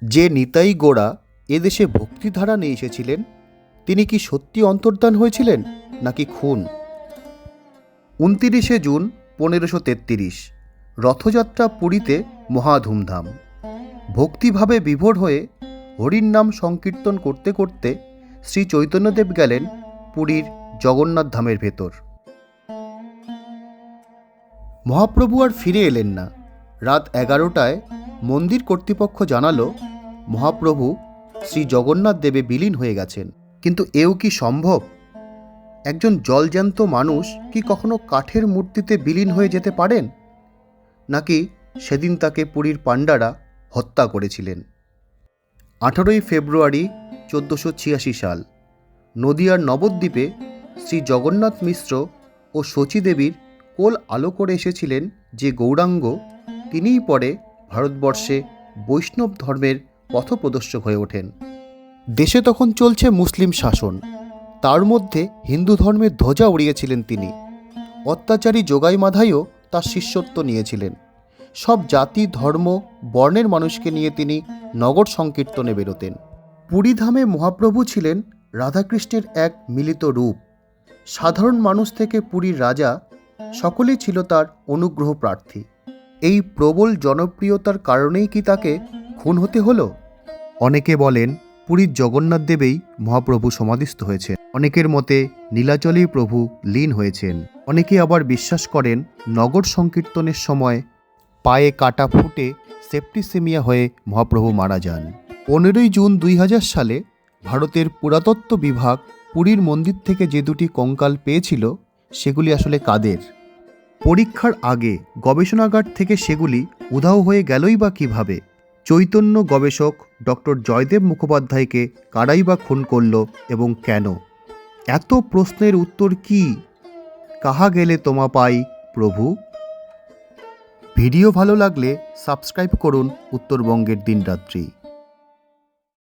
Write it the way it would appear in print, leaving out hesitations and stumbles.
যে নিতাই গোড়া এদেশে ভক্তিধারা নিয়ে এসেছিলেন, তিনি কি সত্যি অন্তর্ধান হয়েছিলেন নাকি খুন? 29শে জুন 1533 রথযাত্রা পুরীতে মহা ধুমধাম। ভক্তিভাবে বিভোর হয়ে হরির নাম সংকীর্তন করতে করতে শ্রী চৈতন্যদেব গেলেন পুরীর জগন্নাথ ধামের ভেতর। মহাপ্রভু আর ফিরে এলেন না। রাত 11টায় মন্দির কর্তৃপক্ষ জানালো মহাপ্রভু শ্রী জগন্নাথ দেবে বিলীন হয়ে গেছেন। কিন্তু এও কি সম্ভব? একজন জলজ্যান্ত মানুষ কি কখনো কাঠের মূর্তিতে বিলীন হয়ে যেতে পারেন? নাকি সেদিন তাকে পুরীর পাণ্ডারা হত্যা করেছিলেন? 18ই ফেব্রুয়ারি 1486 সাল নদিয়ার নবদ্বীপে শ্রী জগন্নাথ মিশ্র ও শচীদেবীর কোল আলো করে এসেছিলেন যে গৌরাঙ্গ, তিনিই পরে ভারতবর্ষে বৈষ্ণব ধর্মের পথপ্রদর্শক হয়ে ওঠেন। দেশে তখন চলছে মুসলিম শাসন, তার মধ্যে হিন্দু ধর্মের ধ্বজা উড়িয়েছিলেন তিনি। অত্যাচারী যোগাই মাধাইও তার শিষ্যত্ব নিয়েছিলেন। সব জাতি, ধর্ম, বর্ণের মানুষকে নিয়ে তিনি নগর সংকীর্তনে বেরোতেন। পুরীধামে মহাপ্রভু ছিলেন রাধাকৃষ্ণের এক মিলিত রূপ। সাধারণ মানুষ থেকে পুরীর রাজা সকলেই ছিল তার অনুগ্রহ প্রার্থী। এই প্রবল জনপ্রিয়তার কারণেই কি তাকে খুন হতে হলো? অনেকে বলেন পুরীর জগন্নাথ দেবেই মহাপ্রভু সমাধিস্থ হয়েছেন। অনেকের মতে নীলাচলেই প্রভু লীন হয়েছেন। অনেকে আবার বিশ্বাস করেন নগর সংকীর্তনের সময় পায়ে কাটা ফুটে সেপ্টিসেমিয়া হয়ে মহাপ্রভু মারা যান। 15ই জুন 2000 সালে ভারতের পুরাতত্ত্ব বিভাগ পুরীর মন্দির থেকে যে দুটি কঙ্কাল পেয়েছিল, সেগুলি আসলে কাদের? পরীক্ষার আগে গবেষণাগার থেকে সেগুলি উধাও হয়ে গেলই বা কীভাবে? চৈতন্য গবেষক ডক্টর জয়দেব মুখোপাধ্যায়কে কারাই বা খুন করল এবং কেন? এত প্রশ্নের উত্তর কি? কাহা গেলে তোমা পাই প্রভু? ভিডিও ভালো লাগলে সাবস্ক্রাইব করুন উত্তরবঙ্গের দিনরাত্রি।